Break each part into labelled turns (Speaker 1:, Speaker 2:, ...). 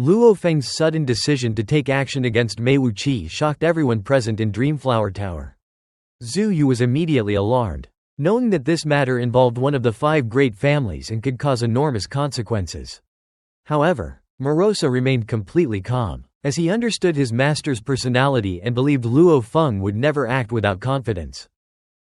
Speaker 1: Luo Feng's sudden decision to take action against Mei Wuqi shocked everyone present in Dreamflower Tower. Zhu Yu was immediately alarmed, knowing that this matter involved one of the 5 great families and could cause enormous consequences. However, Morosa remained completely calm, as he understood his master's personality and believed Luo Feng would never act without confidence.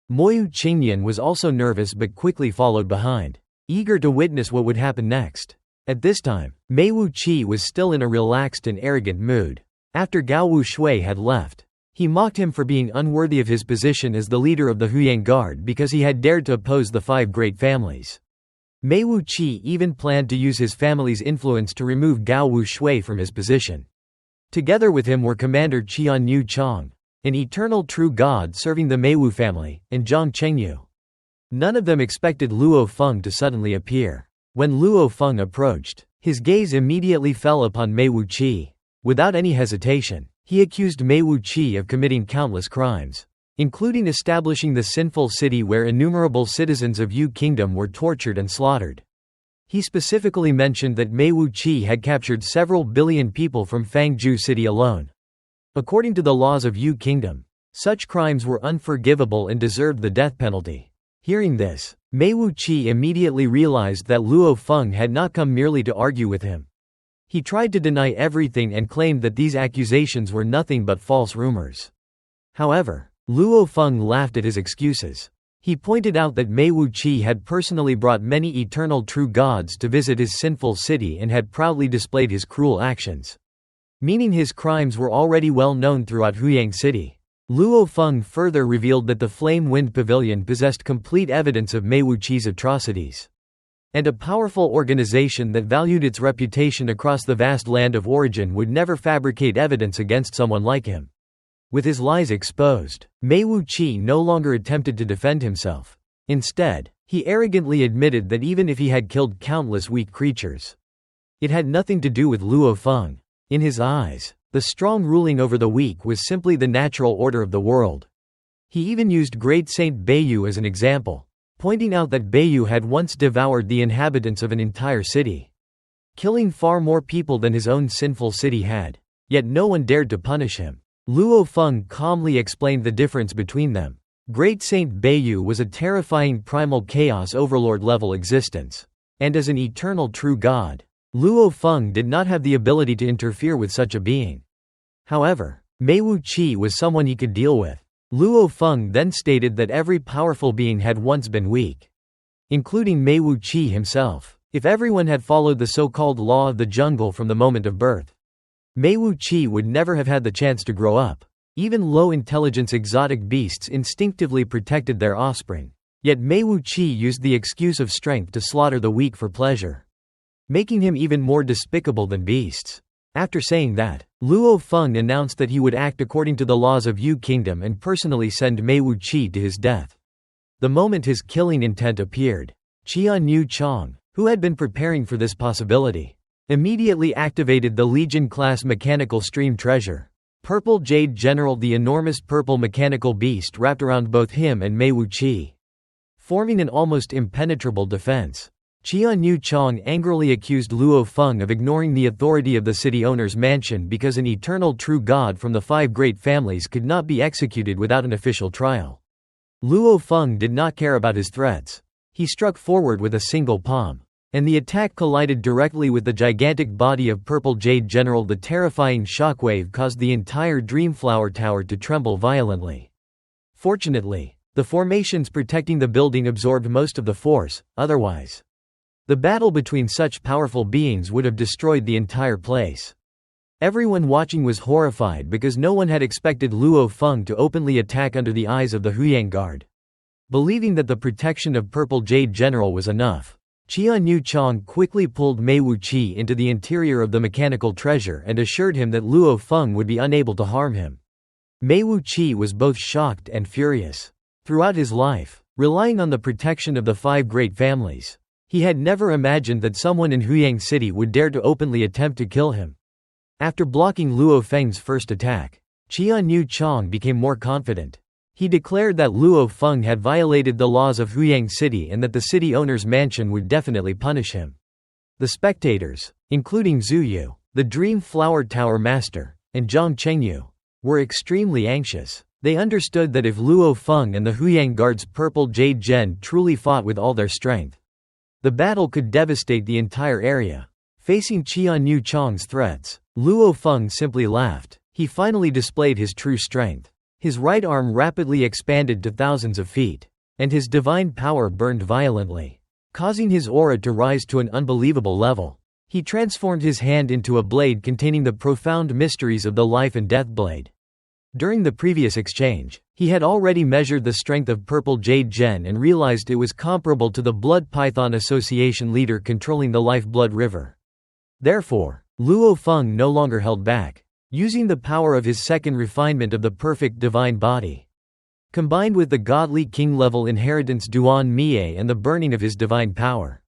Speaker 1: Moyu Qingyan was also nervous but quickly followed behind, eager to witness what would happen next. At this time, Mei Wuqi was still in a relaxed and arrogant mood. After Gao Wushui had left, he mocked him for being unworthy of his position as the leader of the Huyang Guard because he had dared to oppose the 5 great families. Mei Wuqi even planned to use his family's influence to remove Gao Wushui from his position. Together with him were Commander Qian Yu Chong, an eternal true god serving the Meiwu family, and Zhang Chengyu. None of them expected Luo Feng to suddenly appear. When Luo Feng approached, his gaze immediately fell upon Mei Wuqi. Without any hesitation, he accused Mei Wuqi of committing countless crimes, including establishing the sinful city where innumerable citizens of Yu Kingdom were tortured and slaughtered. He specifically mentioned that Mei Wuqi had captured several billion people from Fangzhou City alone. According to the laws of Yu Kingdom, such crimes were unforgivable and deserved the death penalty. Hearing this, Mei Wuqi immediately realized that Luo Feng had not come merely to argue with him. He tried to deny everything and claimed that these accusations were nothing but false rumors. However, Luo Feng laughed at his excuses. He pointed out that Mei Wuqi had personally brought many eternal true gods to visit his sinful city and had proudly displayed his cruel actions, meaning his crimes were already well known throughout Huyang City. Luo Feng further revealed that the Flame Wind Pavilion possessed complete evidence of Mei Wuqi's atrocities, and a powerful organization that valued its reputation across the vast land of origin would never fabricate evidence against someone like him. With his lies exposed, Mei Wuqi no longer attempted to defend himself. Instead, he arrogantly admitted that even if he had killed countless weak creatures, it had nothing to do with Luo Feng. In his eyes, the strong ruling over the weak was simply the natural order of the world. He even used Great Saint Beiyu as an example, pointing out that Beiyu had once devoured the inhabitants of an entire city, killing far more people than his own sinful city had, yet no one dared to punish him. Luo Feng calmly explained the difference between them. Great Saint Beiyu was a terrifying primal chaos overlord-level existence, and as an eternal true god, Luo Feng did not have the ability to interfere with such a being. However, Mei Wuqi was someone he could deal with. Luo Feng then stated that every powerful being had once been weak, including Mei Wuqi himself. If everyone had followed the so-called law of the jungle from the moment of birth, Mei Wuqi would never have had the chance to grow up. Even low-intelligence exotic beasts instinctively protected their offspring. Yet Mei Wuqi used the excuse of strength to slaughter the weak for pleasure, making him even more despicable than beasts. After saying that, Luo Feng announced that he would act according to the laws of Yu Kingdom and personally send Mei Wuqi to his death. The moment his killing intent appeared, Qian Yu Chong, who had been preparing for this possibility, immediately activated the Legion-class mechanical stream treasure. Purple Jade General, the enormous purple mechanical beast wrapped around both him and Mei Wuqi, forming an almost impenetrable defense. Qian Yu Chong angrily accused Luo Feng of ignoring the authority of the city owner's mansion because an eternal true god from the 5 great families could not be executed without an official trial. Luo Feng did not care about his threats. He struck forward with a single palm, and the attack collided directly with the gigantic body of Purple Jade General. The terrifying shockwave caused the entire Dreamflower Tower to tremble violently. Fortunately, the formations protecting the building absorbed most of the force, otherwise the battle between such powerful beings would have destroyed the entire place. Everyone watching was horrified because no one had expected Luo Feng to openly attack under the eyes of the Huyang Guard. Believing that the protection of Purple Jade General was enough, Qian Yu Chong quickly pulled Mei Wuqi into the interior of the mechanical treasure and assured him that Luo Feng would be unable to harm him. Mei Wuqi was both shocked and furious. Throughout his life, relying on the protection of the 5 great families, he had never imagined that someone in Huyang City would dare to openly attempt to kill him. After blocking Luo Feng's first attack, Qian Yu Chong became more confident. He declared that Luo Feng had violated the laws of Huyang City and that the city owner's mansion would definitely punish him. The spectators, including Zhu Yu, The Dream Flower Tower Master, and Zhang Chengyu, were extremely anxious. They understood that if Luo Feng and the Huyang Guards' Purple Jade Gen truly fought with all their strength, the battle could devastate the entire area. Facing Qianyu Chang's threats, Luo Feng simply laughed. He finally displayed his true strength. His right arm rapidly expanded to thousands of feet, and his divine power burned violently, causing his aura to rise to an unbelievable level. He transformed his hand into a blade containing the profound mysteries of the life and death blade. During the previous exchange, he had already measured the strength of Purple Jade Gen and realized it was comparable to the Blood Python Association leader controlling the Life-Blood River. Therefore, Luo Feng no longer held back, using the power of his second refinement of the perfect divine body, combined with the godly king-level inheritance Duan Mie and the burning of his divine power.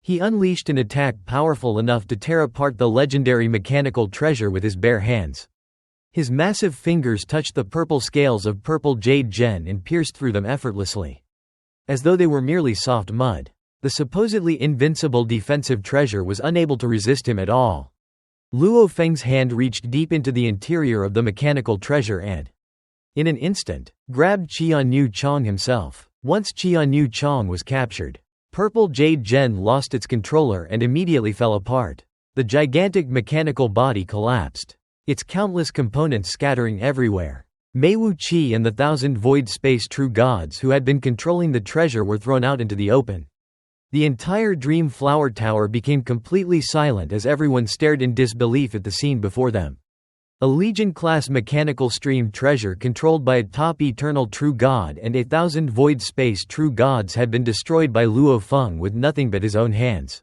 Speaker 1: He unleashed an attack powerful enough to tear apart the legendary mechanical treasure with his bare hands. His massive fingers touched the purple scales of Purple Jade Gen and pierced through them effortlessly, as though they were merely soft mud. The supposedly invincible defensive treasure was unable to resist him at all. Luo Feng's hand reached deep into the interior of the mechanical treasure and, in an instant, grabbed Qianyu Chang himself. Once Qianyu Chang was captured, Purple Jade Gen lost its controller and immediately fell apart. The gigantic mechanical body collapsed, its countless components scattering everywhere. Mei Wuqi and the 1,000 Void Space True Gods who had been controlling the treasure were thrown out into the open. The entire Dream Flower Tower became completely silent as everyone stared in disbelief at the scene before them. A Legion-class mechanical stream treasure controlled by a top eternal true god and 1,000 void space true gods had been destroyed by Luo Feng with nothing but his own hands,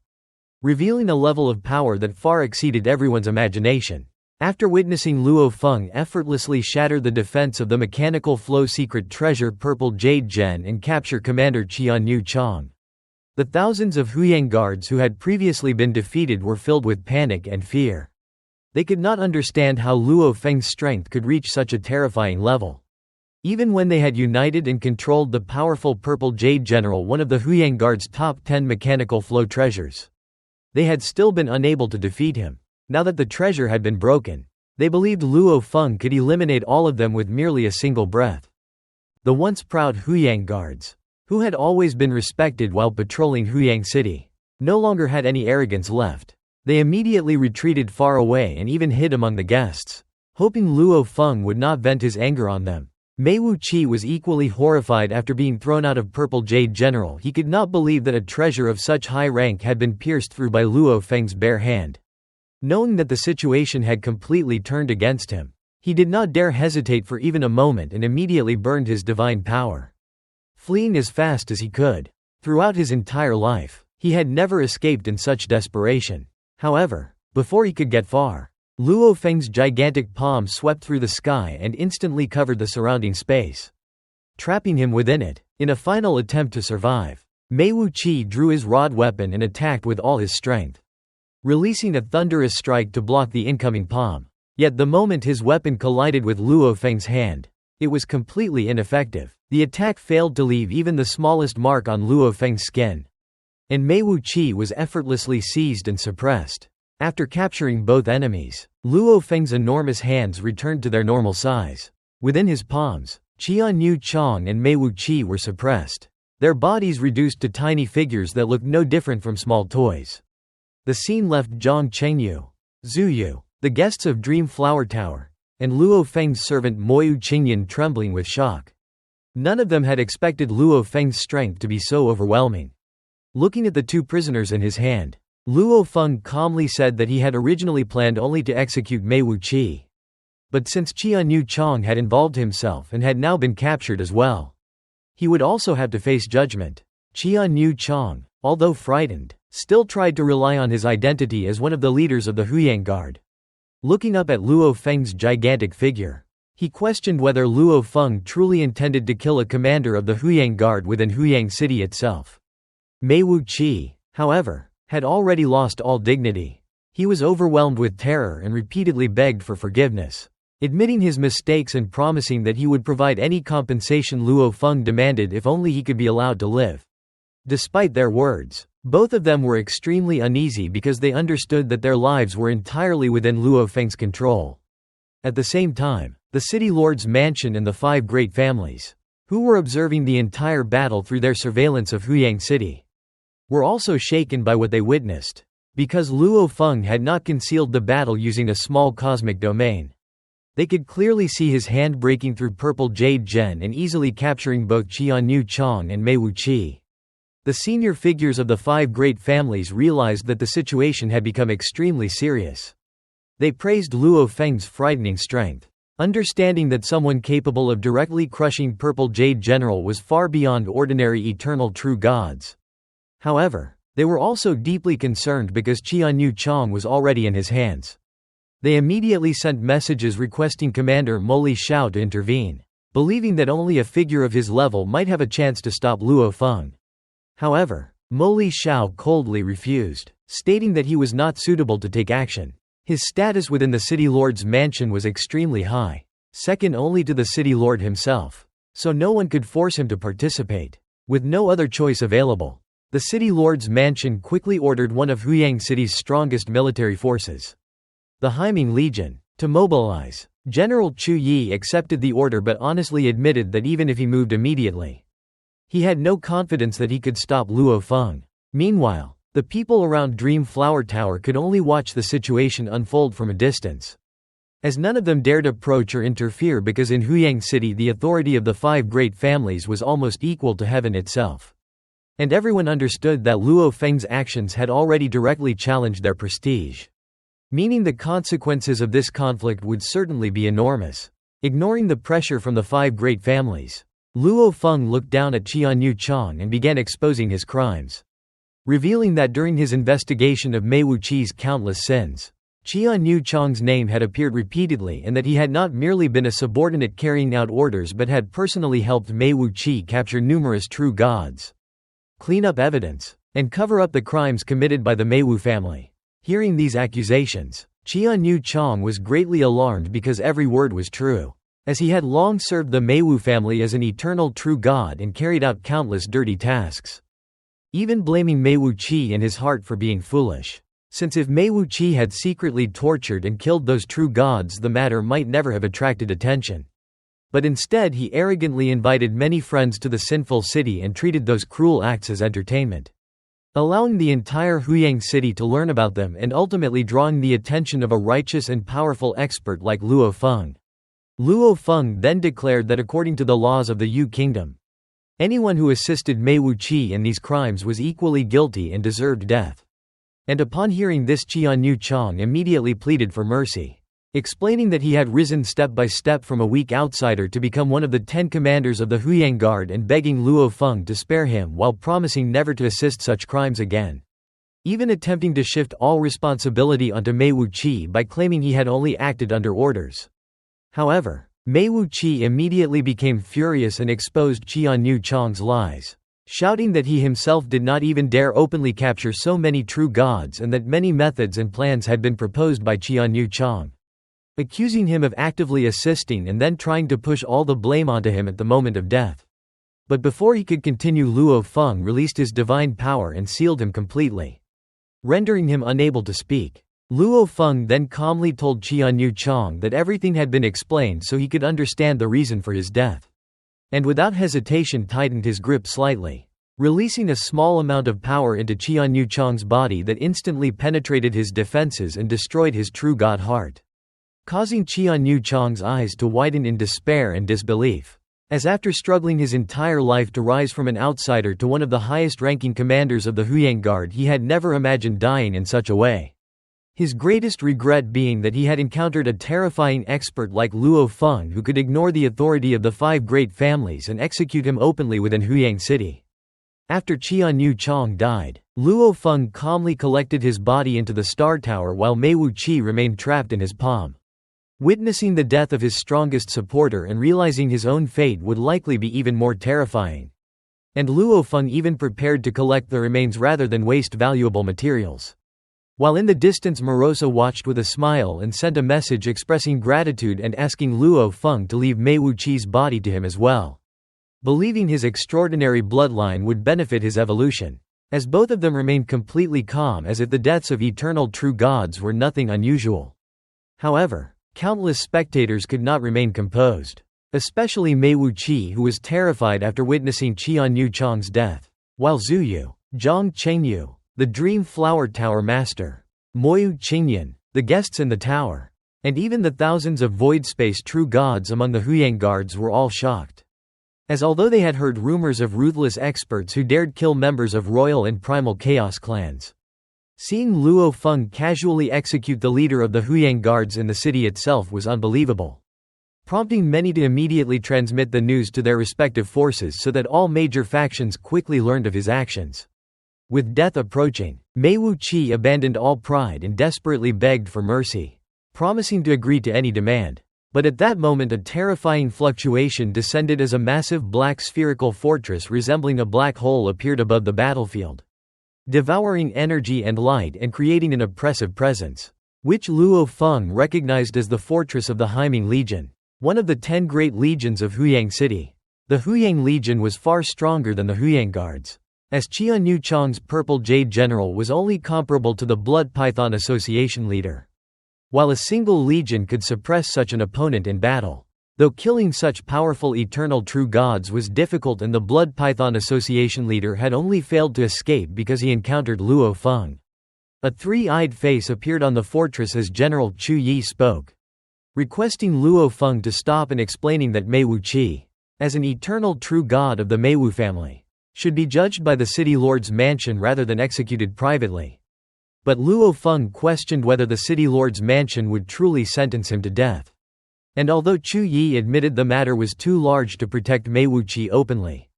Speaker 1: revealing a level of power that far exceeded everyone's imagination. After witnessing Luo Feng effortlessly shatter the defense of the mechanical flow secret treasure Purple Jade Gen and capture Commander Qianyu Chang, the thousands of Huyang Guards who had previously been defeated were filled with panic and fear. They could not understand how Luo Feng's strength could reach such a terrifying level. Even when they had united and controlled the powerful Purple Jade General, one of the Huyang Guard's top 10 mechanical flow treasures, they had still been unable to defeat him. Now that the treasure had been broken, they believed Luo Feng could eliminate all of them with merely a single breath. The once proud Huyang Guards, who had always been respected while patrolling Huyang City, no longer had any arrogance left. They immediately retreated far away and even hid among the guests, hoping Luo Feng would not vent his anger on them. Mei Wuqi was equally horrified after being thrown out of Purple Jade General. He could not believe that a treasure of such high rank had been pierced through by Luo Feng's bare hand. Knowing that the situation had completely turned against him, he did not dare hesitate for even a moment and immediately burned his divine power, fleeing as fast as he could. Throughout his entire life, he had never escaped in such desperation. However, before he could get far, Luo Feng's gigantic palm swept through the sky and instantly covered the surrounding space, trapping him within it. In a final attempt to survive, Mei Wuqi drew his rod weapon and attacked with all his strength, releasing a thunderous strike to block the incoming palm. Yet the moment his weapon collided with Luo Feng's hand, it was completely ineffective. The attack failed to leave even the smallest mark on Luo Feng's skin, and Mei Wuqi was effortlessly seized and suppressed. After capturing both enemies, Luo Feng's enormous hands returned to their normal size. Within his palms, Qianyu Chang and Mei Wuqi were suppressed, their bodies reduced to tiny figures that looked no different from small toys. The scene left Zhang Chengyu, Zuyu, the guests of Dream Flower Tower, and Luo Feng's servant Moyu Qingyan trembling with shock. None of them had expected Luo Feng's strength to be so overwhelming. Looking at the two prisoners in his hand, Luo Feng calmly said that he had originally planned only to execute Mei Wuqi. But since Qianyu Chang had involved himself and had now been captured as well, he would also have to face judgment. Qianyu Chang, although frightened, still tried to rely on his identity as one of the leaders of the Huyang Guard. Looking up at Luo Feng's gigantic figure, he questioned whether Luo Feng truly intended to kill a commander of the Huyang Guard within Huyang City itself. Mei Wuqi, however, had already lost all dignity. He was overwhelmed with terror and repeatedly begged for forgiveness, admitting his mistakes and promising that he would provide any compensation Luo Feng demanded if only he could be allowed to live. Despite their words, both of them were extremely uneasy because they understood that their lives were entirely within Luo Feng's control. At the same time, the city lord's mansion and the 5 great families, who were observing the entire battle through their surveillance of Huyang City, were also shaken by what they witnessed. Because Luo Feng had not concealed the battle using a small cosmic domain, they could clearly see his hand breaking through purple jade gen and easily capturing both Qianyu Chong and Mei Wuqi. The senior figures of the 5 great families realized that the situation had become extremely serious. They praised Luo Feng's frightening strength, understanding that someone capable of directly crushing Purple Jade General was far beyond ordinary eternal true gods. However, they were also deeply concerned because Qianyu Chong was already in his hands. They immediately sent messages requesting Commander Mo Shao to intervene, believing that only a figure of his level might have a chance to stop Luo Feng. However, Mo Shao coldly refused, stating that he was not suitable to take action. His status within the city lord's mansion was extremely high, second only to the city lord himself, so no one could force him to participate. With no other choice available, the city lord's mansion quickly ordered one of Huyang City's strongest military forces, the Haiming Legion, to mobilize. General Chu Yi accepted the order but honestly admitted that even if he moved immediately, he had no confidence that he could stop Luo Feng. Meanwhile, the people around Dream Flower Tower could only watch the situation unfold from a distance, as none of them dared approach or interfere because in Huyang City the authority of the 5 great families was almost equal to heaven itself. And everyone understood that Luo Feng's actions had already directly challenged their prestige, meaning the consequences of this conflict would certainly be enormous. Ignoring the pressure from the 5 great families, Luo Feng looked down at Qianyu Chong and began exposing his crimes, revealing that during his investigation of Mei Wuqi's countless sins, Qianyu Chong's name had appeared repeatedly and that he had not merely been a subordinate carrying out orders but had personally helped Mei Wuqi capture numerous true gods, clean up evidence, and cover up the crimes committed by the Mei Wu family. Hearing these accusations, Qianyu Chong was greatly alarmed because every word was true, as he had long served the Mei Wu family as an eternal true god and carried out countless dirty tasks, even blaming Mei Wuqi in his heart for being foolish, since if Mei Wuqi had secretly tortured and killed those true gods the matter might never have attracted attention. But instead he arrogantly invited many friends to the sinful city and treated those cruel acts as entertainment, allowing the entire Huyang City to learn about them and ultimately drawing the attention of a righteous and powerful expert like Luo Feng. Luo Feng then declared that according to the laws of the Yu Kingdom, anyone who assisted Mei Wuqi in these crimes was equally guilty and deserved death. And upon hearing this, Qianyu Chong immediately pleaded for mercy, explaining that he had risen step by step from a weak outsider to become one of the 10 commanders of the Huyang Guard and begging Luo Feng to spare him while promising never to assist such crimes again, even attempting to shift all responsibility onto Mei Wuqi by claiming he had only acted under orders. However, Mei Wuqi immediately became furious and exposed Qianyu Chong's lies, shouting that he himself did not even dare openly capture so many true gods and that many methods and plans had been proposed by Qianyu Chong, accusing him of actively assisting and then trying to push all the blame onto him at the moment of death. But before he could continue, Luo Feng released his divine power and sealed him completely, rendering him unable to speak. Luo Feng then calmly told Qianyu Chong that everything had been explained so he could understand the reason for his death, and without hesitation tightened his grip slightly, releasing a small amount of power into Qianyu Chong's body that instantly penetrated his defenses and destroyed his true god heart, causing Qianyu Chong's eyes to widen in despair and disbelief, as after struggling his entire life to rise from an outsider to one of the highest-ranking commanders of the Huyang Guard, he had never imagined dying in such a way. His greatest regret being that he had encountered a terrifying expert like Luo Feng who could ignore the authority of the 5 great families and execute him openly within Huyang City. After Qianyu Chong died, Luo Feng calmly collected his body into the Star Tower while Mei Wuqi remained trapped in his palm. Witnessing the death of his strongest supporter and realizing his own fate would likely be even more terrifying, and Luo Feng even prepared to collect the remains rather than waste valuable materials. While in the distance, Morosa watched with a smile and sent a message expressing gratitude and asking Luo Feng to leave Mei Wuqi's body to him as well. believing his extraordinary bloodline would benefit his evolution, as both of them remained completely calm as if the deaths of eternal true gods were nothing unusual. However, countless spectators could not remain composed, especially Mei Wuqi, who was terrified after witnessing Qianyu Chang's death, while Zuyu, Zhang Chengyu, the Dream Flower Tower Master, Moyu Qingyan, the guests in the tower, and even the thousands of void space true gods among the Huyang Guards were all shocked. As although they had heard rumors of ruthless experts who dared kill members of royal and primal chaos clans. Seeing Luo Feng casually execute the leader of the Huyang Guards in the city itself was unbelievable, prompting many to immediately transmit the news to their respective forces so that all major factions quickly learned of his actions. With death approaching, Mei Wuqi abandoned all pride and desperately begged for mercy, promising to agree to any demand. But at that moment a terrifying fluctuation descended as a massive black spherical fortress resembling a black hole appeared above the battlefield, devouring energy and light and creating an oppressive presence, which Luo Feng recognized as the fortress of the Haiming Legion, one of the 10 great legions of Huyang City. The Huyang Legion was far stronger than the Huyang Guards, as Qianyu Chang's Purple Jade General was only comparable to the Blood Python Association leader, while a single legion could suppress such an opponent in battle. Though killing such powerful eternal true gods was difficult and the Blood Python Association leader had only failed to escape because he encountered Luo Feng. A three-eyed face appeared on the fortress as General Chu Yi spoke, requesting Luo Feng to stop and explaining that Mei Wuqi, as an eternal true god of the Meiwu family, should be judged by the city lord's mansion rather than executed privately. But Luo Feng questioned whether the city lord's mansion would truly sentence him to death. And although Chu Yi admitted the matter was too large to protect Mei Wuqi openly,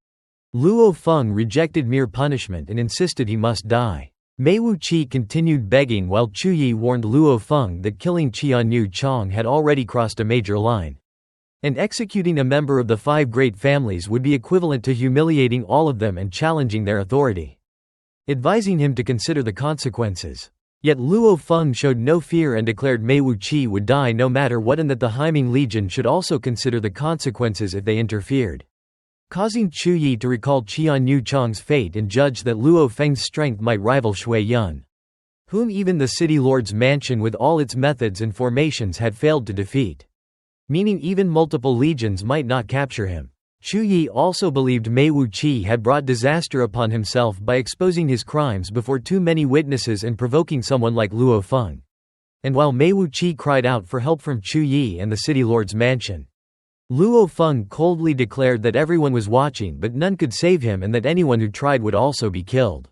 Speaker 1: Luo Feng rejected mere punishment and insisted he must die. Mei Wuqi continued begging while Chu Yi warned Luo Feng that killing Qianyu Chang had already crossed a major line, and executing a member of the 5 great families would be equivalent to humiliating all of them and challenging their authority, advising him to consider the consequences. Yet Luo Feng showed no fear and declared Mei Wuqi would die no matter what and that the Haiming Legion should also consider the consequences if they interfered, causing Chu Yi to recall Qianyu Chang's fate and judge that Luo Feng's strength might rival Shui Yun, whom even the city lord's mansion with all its methods and formations had failed to defeat, meaning even multiple legions might not capture him. Chu Yi also believed Mei Wuqi had brought disaster upon himself by exposing his crimes before too many witnesses and provoking someone like Luo Feng. And while Mei Wuqi cried out for help from Chu Yi and the city lord's mansion, Luo Feng coldly declared that everyone was watching but none could save him and that anyone who tried would also be killed.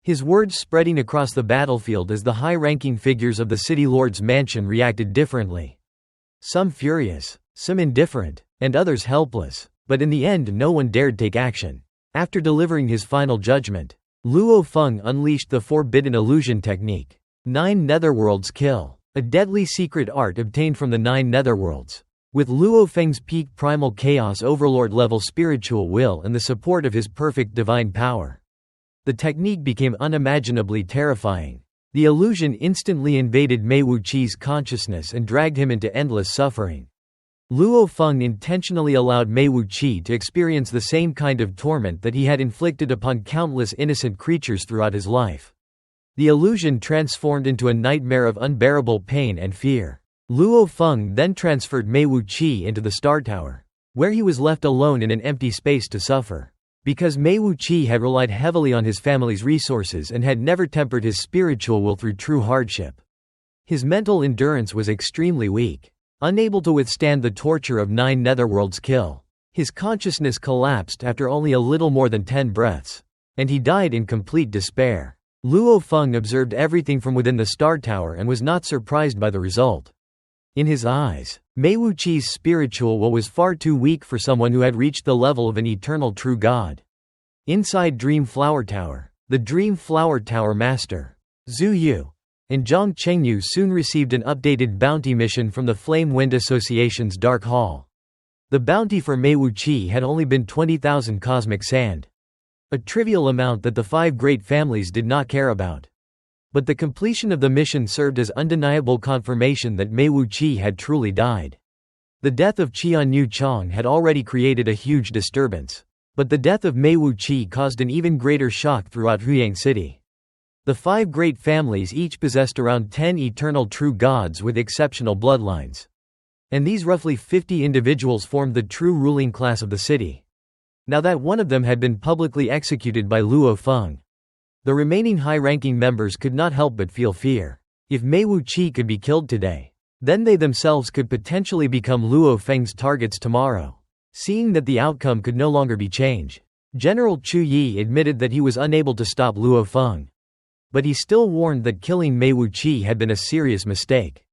Speaker 1: His words spreading across the battlefield as the high-ranking figures of the city lord's mansion reacted differently. Some furious, some indifferent, and others helpless. But in the end no one dared take action. After delivering his final judgment, Luo Feng unleashed the forbidden illusion technique. 9 Netherworlds Kill, a deadly secret art obtained from the 9 Netherworlds. With Luo Feng's peak primal chaos overlord level spiritual will and the support of his perfect divine power, the technique became unimaginably terrifying. The illusion instantly invaded Mei Wuqi's consciousness and dragged him into endless suffering. Luo Feng intentionally allowed Mei Wuqi to experience the same kind of torment that he had inflicted upon countless innocent creatures throughout his life. The illusion transformed into a nightmare of unbearable pain and fear. Luo Feng then transferred Mei Wuqi into the Star Tower, where he was left alone in an empty space to suffer. Because Mei Wuqi had relied heavily on his family's resources and had never tempered his spiritual will through true hardship, his mental endurance was extremely weak. Unable to withstand the torture of 9 Netherworlds Kill, his consciousness collapsed after only a little more than 10 breaths, and he died in complete despair. Luo Feng observed everything from within the Star Tower and was not surprised by the result. In his eyes, Mei Wuqi's spiritual will was far too weak for someone who had reached the level of an eternal true god. Inside Dream Flower Tower, the Dream Flower Tower Master, Zhu Yu, and Zhang Chengyu soon received an updated bounty mission from the Flame Wind Association's Dark Hall. The bounty for Mei Wuqi had only been 20,000 cosmic sand, a trivial amount that the 5 great families did not care about. But the completion of the mission served as undeniable confirmation that Mei Wuqi had truly died. The death of Qianyu Chang had already created a huge disturbance. But the death of Mei Wuqi caused an even greater shock throughout Huyang City. The 5 great families each possessed around 10 eternal true gods with exceptional bloodlines. And these roughly 50 individuals formed the true ruling class of the city. Now that one of them had been publicly executed by Luo Feng, the remaining high-ranking members could not help but feel fear. If Mei Wuqi could be killed today, then they themselves could potentially become Luo Feng's targets tomorrow. Seeing that the outcome could no longer be changed, General Chu Yi admitted that he was unable to stop Luo Feng. But he still warned that killing Mei Wuqi had been a serious mistake.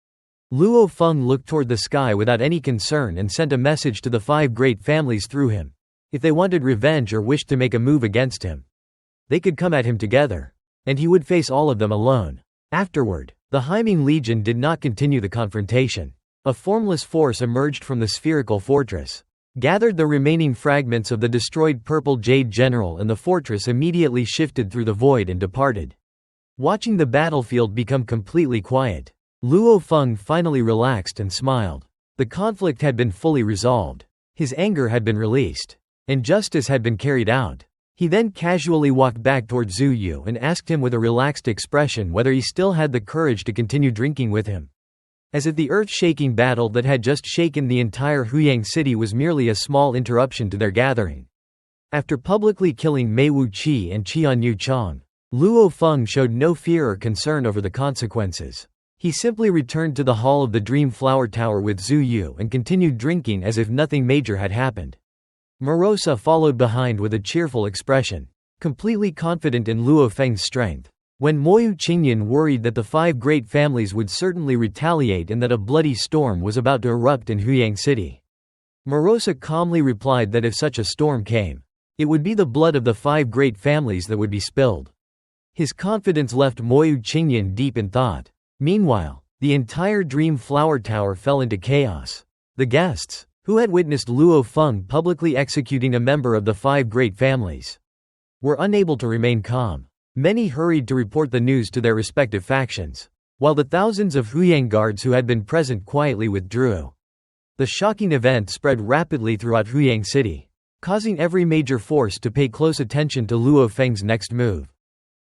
Speaker 1: Luo Feng looked toward the sky without any concern and sent a message to the 5 great families through him. If they wanted revenge or wished to make a move against him, they could come at him together, and he would face all of them alone. Afterward, the Haiming Legion did not continue the confrontation. A formless force emerged from the spherical fortress, gathered the remaining fragments of the destroyed Purple Jade General, and the fortress immediately shifted through the void and departed. Watching the battlefield become completely quiet, Luo Feng finally relaxed and smiled. The conflict had been fully resolved. His anger had been released, and justice had been carried out. He then casually walked back toward Zhu Yu and asked him with a relaxed expression whether he still had the courage to continue drinking with him. As if the earth-shaking battle that had just shaken the entire Huyang city was merely a small interruption to their gathering. After publicly killing Mei Wuqi and Qianyu Chang, Luo Feng showed no fear or concern over the consequences. He simply returned to the hall of the Dream Flower Tower with Zhu Yu and continued drinking as if nothing major had happened. Morosa followed behind with a cheerful expression, completely confident in Luo Feng's strength. When Moyu Qingyan worried that the 5 great families would certainly retaliate and that a bloody storm was about to erupt in Huyang City, Morosa calmly replied that if such a storm came, it would be the blood of the 5 great families that would be spilled. His confidence left Moyu Qingyan deep in thought. Meanwhile, the entire Dream Flower Tower fell into chaos. The guests, who had witnessed Luo Feng publicly executing a member of the 5 great families, were unable to remain calm. Many hurried to report the news to their respective factions, while the thousands of Huyang Guards who had been present quietly withdrew. The shocking event spread rapidly throughout Huyang City, causing every major force to pay close attention to Luo Feng's next move.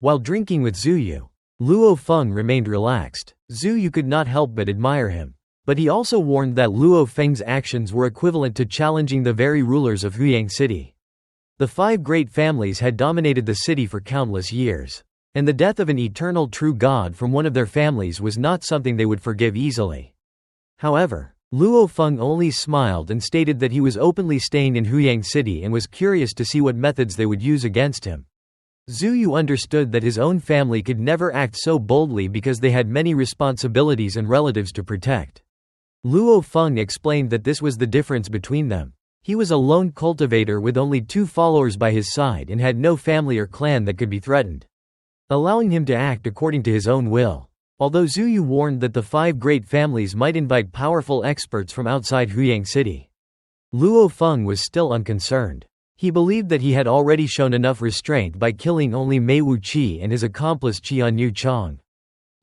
Speaker 1: While drinking with Zhu Yu, Luo Feng remained relaxed. Zhu Yu could not help but admire him. But he also warned that Luo Feng's actions were equivalent to challenging the very rulers of Huyang City. The 5 great families had dominated the city for countless years, and the death of an eternal true god from one of their families was not something they would forgive easily. However, Luo Feng only smiled and stated that he was openly staying in Huyang City and was curious to see what methods they would use against him. Zhu Yu understood that his own family could never act so boldly because they had many responsibilities and relatives to protect. Luo Feng explained that this was the difference between them. He was a lone cultivator with only 2 followers by his side and had no family or clan that could be threatened, allowing him to act according to his own will. Although Zhu Yu warned that the 5 great families might invite powerful experts from outside Huyang City, Luo Feng was still unconcerned. He believed that he had already shown enough restraint by killing only Mei Wuqi and his accomplice Qianyu Chang.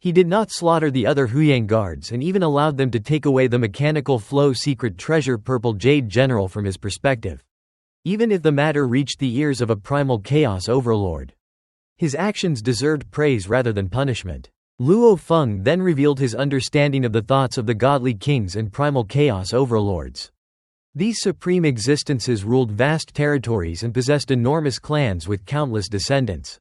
Speaker 1: He did not slaughter the other Huyang Guards and even allowed them to take away the mechanical flow secret treasure Purple Jade General from his perspective, even if the matter reached the ears of a primal chaos overlord. His actions deserved praise rather than punishment. Luo Feng then revealed his understanding of the thoughts of the godly kings and primal chaos overlords. These supreme existences ruled vast territories and possessed enormous clans with countless descendants.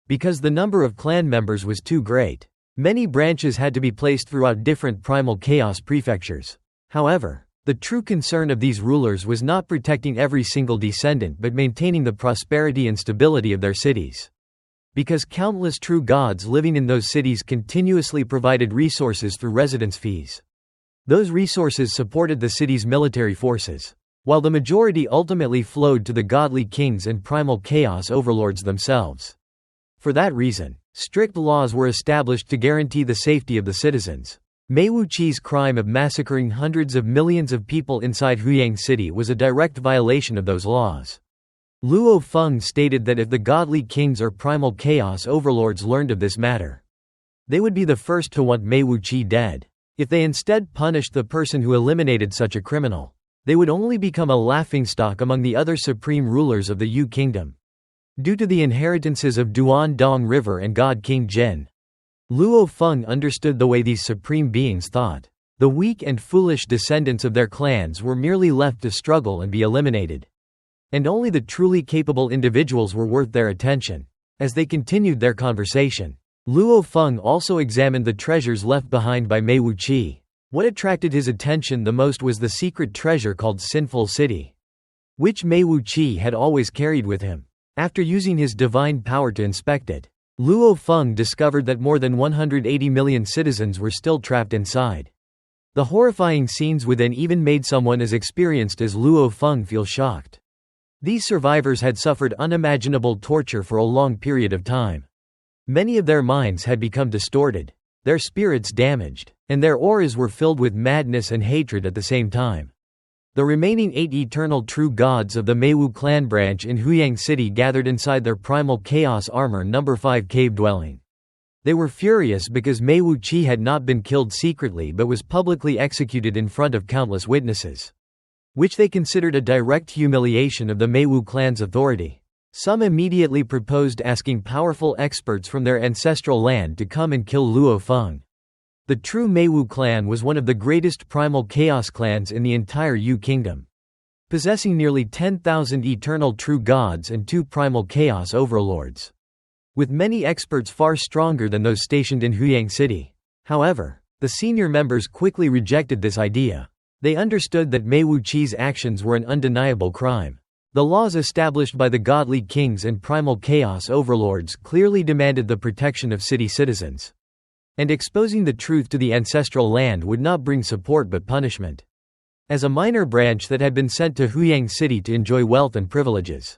Speaker 1: Because the number of clan members was too great, many branches had to be placed throughout different primal chaos prefectures. However, the true concern of these rulers was not protecting every single descendant but maintaining the prosperity and stability of their cities. Because countless true gods living in those cities continuously provided resources through residence fees. Those resources supported the city's military forces, while the majority ultimately flowed to the godly kings and primal chaos overlords themselves. For that reason, strict laws were established to guarantee the safety of the citizens. Mei Wuqi's crime of massacring hundreds of millions of people inside Huyang City was a direct violation of those laws. Luo Feng stated that if the godly kings or primal chaos overlords learned of this matter, they would be the first to want Mei Wuqi dead. If they instead punished the person who eliminated such a criminal, They would only become a laughingstock among the other supreme rulers of the Yu kingdom. Due to the inheritances of Duan-Dong River and God King Jin, Luo Feng understood the way these supreme beings thought. The weak and foolish descendants of their clans were merely left to struggle and be eliminated. And only the truly capable individuals were worth their attention. As they continued their conversation, Luo Feng also examined the treasures left behind by Mei Wuqi. What attracted his attention the most was the secret treasure called Sinful City, which Mei Wuqi had always carried with him. After using his divine power to inspect it, Luo Feng discovered that more than 180 million citizens were still trapped inside. The horrifying scenes within even made someone as experienced as Luo Feng feel shocked. These survivors had suffered unimaginable torture for a long period of time. Many of their minds had become distorted, their spirits damaged, and their auras were filled with madness and hatred at the same time. The remaining 8 eternal true gods of the Meiwu clan branch in Huyang City gathered inside their primal chaos armor No. 5 cave dwelling. They were furious because Mei Wuqi had not been killed secretly but was publicly executed in front of countless witnesses, which they considered a direct humiliation of the Meiwu clan's authority. Some immediately proposed asking powerful experts from their ancestral land to come and kill Luo Feng. The true Meiwu clan was one of the greatest primal chaos clans in the entire Yu kingdom, possessing nearly 10,000 eternal true gods and 2 primal chaos overlords, with many experts far stronger than those stationed in Huyang City. However, the senior members quickly rejected this idea. They understood that Mei Wuqi's actions were an undeniable crime. The laws established by the godly kings and primal chaos overlords clearly demanded the protection of city citizens. And exposing the truth to the ancestral land would not bring support but punishment. As a minor branch that had been sent to Huyang City to enjoy wealth and privileges,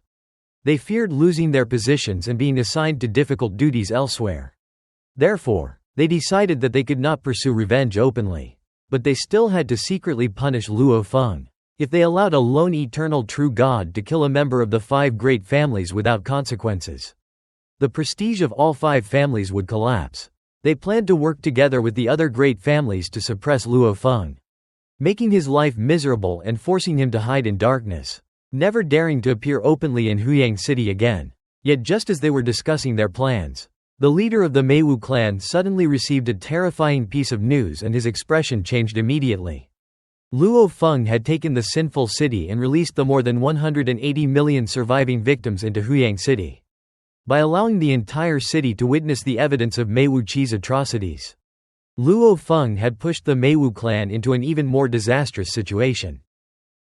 Speaker 1: they feared losing their positions and being assigned to difficult duties elsewhere. Therefore, they decided that they could not pursue revenge openly. But they still had to secretly punish Luo Feng. If they allowed a lone eternal true god to kill a member of the 5 great families without consequences, the prestige of all 5 families would collapse. They planned to work together with the other great families to suppress Luo Feng, making his life miserable and forcing him to hide in darkness, never daring to appear openly in Huyang City again. Yet just as they were discussing their plans, the leader of the Meiwu clan suddenly received a terrifying piece of news and his expression changed immediately. Luo Feng had taken the Sinful City and released the more than 180 million surviving victims into Huyang City. By allowing the entire city to witness the evidence of Mei Wuqi's atrocities, Luo Feng had pushed the Meiwu clan into an even more disastrous situation,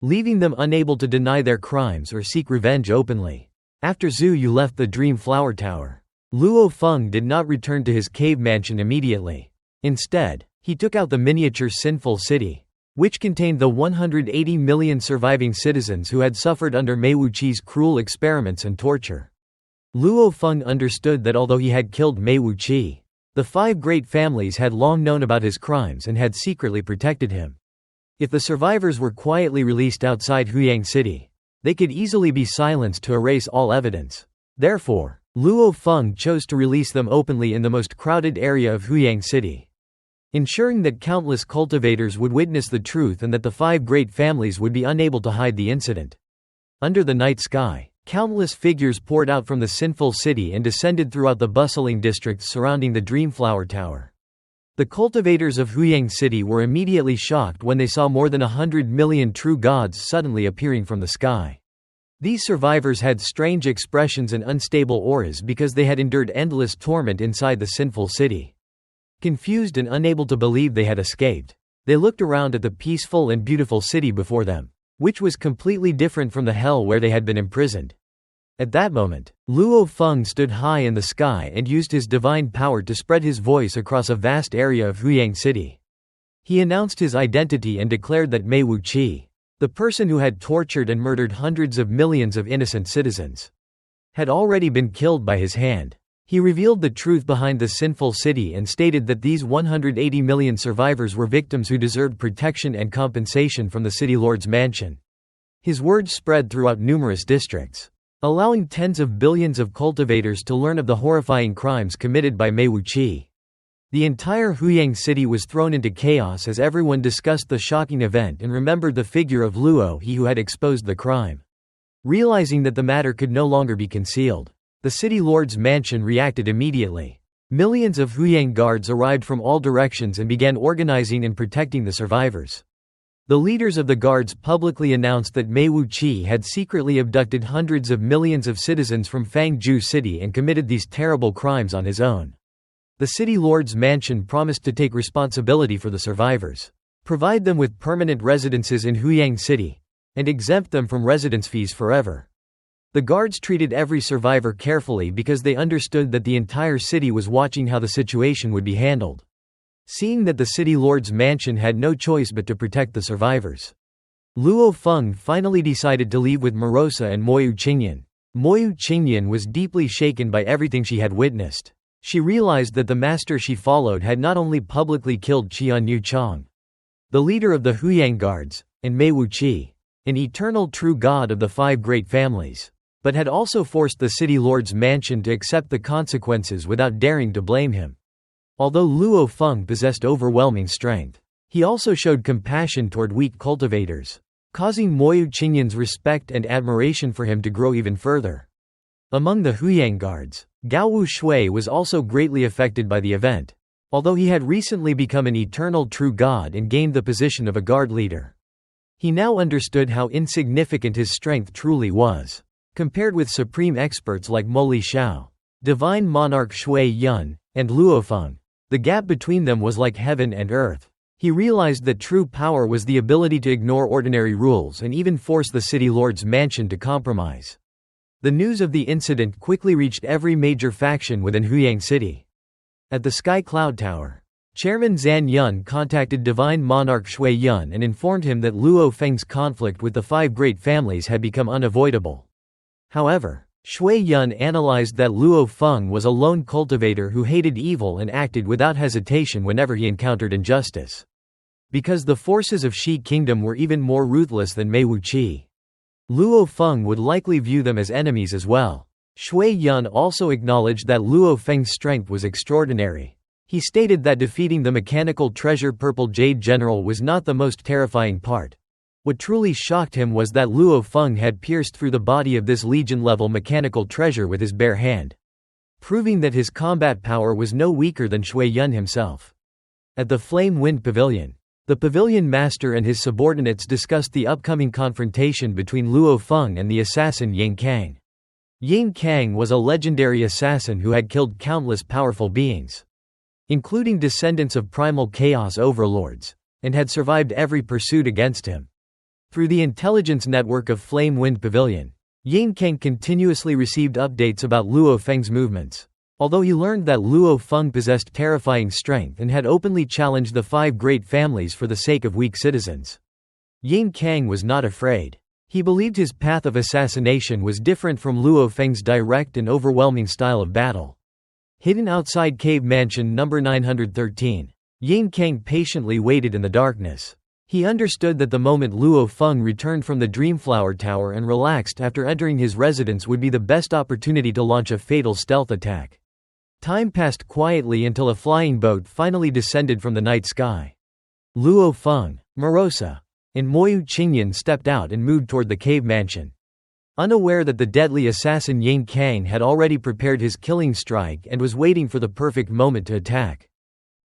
Speaker 1: leaving them unable to deny their crimes or seek revenge openly. After Zhu Yu left the Dream Flower Tower, Luo Feng did not return to his cave mansion immediately. Instead, he took out the miniature Sinful City, which contained the 180 million surviving citizens who had suffered under Mei Wuqi's cruel experiments and torture. Luo Feng understood that although he had killed Mei Wuqi, the 5 great families had long known about his crimes and had secretly protected him. If the survivors were quietly released outside Huyang City, they could easily be silenced to erase all evidence. Therefore, Luo Feng chose to release them openly in the most crowded area of Huyang City, ensuring that countless cultivators would witness the truth and that the 5 great families would be unable to hide the incident. Under the night sky, countless figures poured out from the Sinful City and descended throughout the bustling districts surrounding the Dreamflower Tower. The cultivators of Huyang City were immediately shocked when they saw more than 100 million true gods suddenly appearing from the sky. These survivors had strange expressions and unstable auras because they had endured endless torment inside the Sinful City. Confused and unable to believe they had escaped, they looked around at the peaceful and beautiful city before them, which was completely different from the hell where they had been imprisoned. At that moment, Luo Feng stood high in the sky and used his divine power to spread his voice across a vast area of Huyang City. He announced his identity and declared that Mei Wuqi, the person who had tortured and murdered hundreds of millions of innocent citizens, had already been killed by his hand. He revealed the truth behind the Sinful City and stated that these 180 million survivors were victims who deserved protection and compensation from the city lord's mansion. His words spread throughout numerous districts, allowing tens of billions of cultivators to learn of the horrifying crimes committed by Mei Wuqi. The entire Huyang city was thrown into chaos as everyone discussed the shocking event and remembered the figure of Luo, he who had exposed the crime. Realizing that the matter could no longer be concealed, the city lord's mansion reacted immediately. Millions of Huyang Guards arrived from all directions and began organizing and protecting the survivors. The leaders of the guards publicly announced that Mei Wuqi had secretly abducted hundreds of millions of citizens from Fangzhou City and committed these terrible crimes on his own. The city lord's mansion promised to take responsibility for the survivors, provide them with permanent residences in Huyang City, and exempt them from residence fees forever. The guards treated every survivor carefully because they understood that the entire city was watching how the situation would be handled. Seeing that the city lord's mansion had no choice but to protect the survivors, Luo Feng finally decided to leave with Morosa and Moyu Qingyan. Moyu Qingyan was deeply shaken by everything she had witnessed. She realized that the master she followed had not only publicly killed Qian Yu Chong, the leader of the Huyang Guards, and Mei Wuqi, an eternal true god of the five great families, but had also forced the city lord's mansion to accept the consequences without daring to blame him. Although Luo Feng possessed overwhelming strength, he also showed compassion toward weak cultivators, causing Moyu Qingyan's respect and admiration for him to grow even further. Among the Huyang Guards, Gao Wu Shui was also greatly affected by the event, although he had recently become an eternal true god and gained the position of a guard leader. He now understood how insignificant his strength truly was, compared with supreme experts like Mo Shao, divine monarch Shui Yun, and Luo Feng. The gap between them was like heaven and earth. He realized that true power was the ability to ignore ordinary rules and even force the city lord's mansion to compromise. The news of the incident quickly reached every major faction within Huyang City. At the Sky Cloud Tower, Chairman Zan Yun contacted Divine Monarch Shui Yun and informed him that Luo Feng's conflict with the five great families had become unavoidable. However, Shui Yun analyzed that Luo Feng was a lone cultivator who hated evil and acted without hesitation whenever he encountered injustice. Because the forces of Shi Kingdom were even more ruthless than Mei Wuqi, Luo Feng would likely view them as enemies as well. Shui Yun also acknowledged that Luo Feng's strength was extraordinary. He stated that defeating the mechanical treasure Purple Jade General was not the most terrifying part. What truly shocked him was that Luo Feng had pierced through the body of this Legion-level mechanical treasure with his bare hand, proving that his combat power was no weaker than Shui Yun himself. At the Flame Wind Pavilion, the pavilion master and his subordinates discussed the upcoming confrontation between Luo Feng and the assassin Yang Kang. Yang Kang was a legendary assassin who had killed countless powerful beings, including descendants of primal chaos overlords, and had survived every pursuit against him. Through the intelligence network of Flame Wind Pavilion, Yang Kang continuously received updates about Luo Feng's movements. Although he learned that Luo Feng possessed terrifying strength and had openly challenged the five great families for the sake of weak citizens, Yang Kang was not afraid. He believed his path of assassination was different from Luo Feng's direct and overwhelming style of battle. Hidden outside Cave Mansion No. 913, Yang Kang patiently waited in the darkness. He understood that the moment Luo Feng returned from the Dreamflower Tower and relaxed after entering his residence would be the best opportunity to launch a fatal stealth attack. Time passed quietly until a flying boat finally descended from the night sky. Luo Feng, Morosa, and Moyu Qingyan stepped out and moved toward the cave mansion. Unaware that the deadly assassin Yang Kang had already prepared his killing strike and was waiting for the perfect moment to attack,